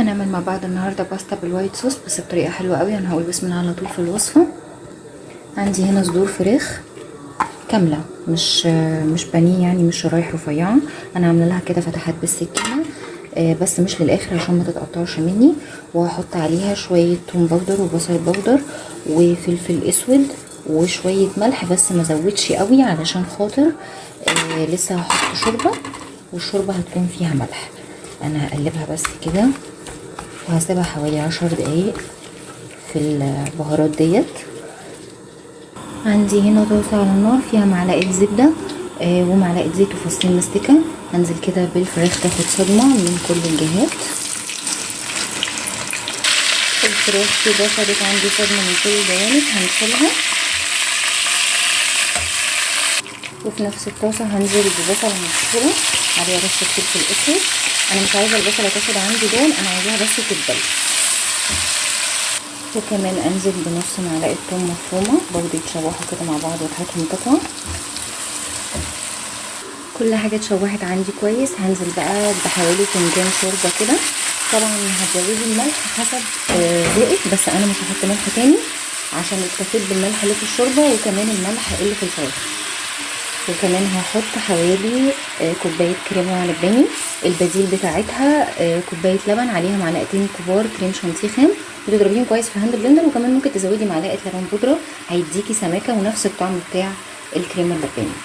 هنعمل مع بعض النهارده باستا بالوايت صوص بس بطريقه حلوه قوي. انا هقول بسم الله على طول في الوصفه. عندي هنا صدور فراخ كامله، مش بانيه يعني، مش شرايح رفيعه. انا عامله لها كده فتحات بالسكينه بس مش للاخر عشان ما تتقطعش مني. وهحط عليها شويه توم باودر وبصل باودر وفلفل اسود وشويه ملح، بس ما زودش قوي علشان خاطر لسه هحط شوربه، والشوربه هتكون فيها ملح. انا هقلبها بس كده وهسيبها حوالي 10 دقايق في البهارات ديت. عندي هنا طاسه على النار فيها معلقه زبده ومعلقه زيت وفصين مستكه. هنزل كده بالفراخ تاخد صدمه من كل الجهات. الفراخ كده خدت عندي صدمه من كل الجوانب، هنشيلها. وفي نفس الطاسه هنزل ببصله مسلوقه عليها رشه فلفل اسود. انا مش عايزه البصله تاخد عندي لون، انا عايزاها بس تتبل. وكمان انزل بنص معلقه ثوم مفرومه برضه يتشوحوا كده مع بعض وريحتهم تطلع. كل حاجه اتشوحت عندي كويس. هنزل بقى بحوالي فنجان شوربه كده. طبعا هتزودي الملح حسب ذوقك، بس انا مش هحط ملح تاني عشان اكتفيت بالملح اللي في الشوربه وكمان الملح اللي في الفراخ. وكمان هحط حوالي كوبايه كريمه لباني، البديل بتاعتها كوبايه لبن عليها معلقتين كبار كريم شانتيه خام، وتضربيهم كويس في الهاند بلندر. وكمان ممكن تزودي معلقه لبن بودره هيديكي سماكه ونفس الطعم بتاع الكريمه اللباني.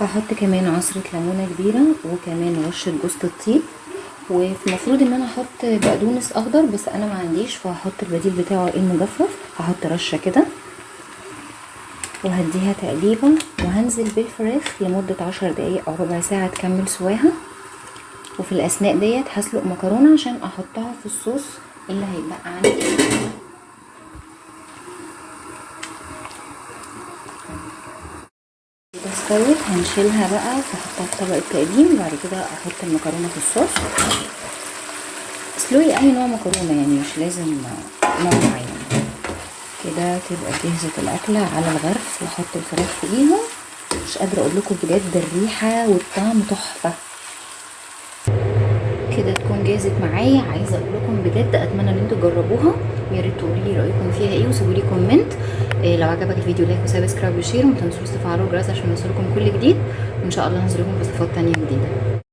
هحط كمان عصره ليمونه كبيره وكمان رشه جوز الطيب. والمفروض ان انا احط بقدونس اخضر بس انا ما عنديش، فهحط البديل بتاعه المجفف. هحط رشه كده وهديها تقليبه، وهنزل بالفراخ لمده 10 دقايق او ربع ساعه تكمل سواها. وفي الاثناء ديت هسلق مكرونه عشان احطها في الصوص اللي هيتبقى عندي. كده استوت، هنشيلها بقى واحطها في طبق التقديم. وبعد كده احط المكرونه في الصوص. اسلقي اي نوع مكرونه يعني، مش لازم نوع معين. كده تبقى جهزت الاكله على الغرف، واحط الفراخ فوقيها. مش قادره اقول لكم بجد الريحه والطعم تحفه. كده تكون جاهزت معايا. عايزه اقول لكم بجد اتمنى ان انتوا تجربوها، ويا ريت تقولوا لي رايكم فيها ايه وسيبوا لي كومنت. لو عجبك الفيديو لايك وسبسكرايب وشير، وما تنسوش تفعلوا الجرس عشان يوصلكم كل جديد. وان شاء الله هنزل لكم بوصفات تانية جديده.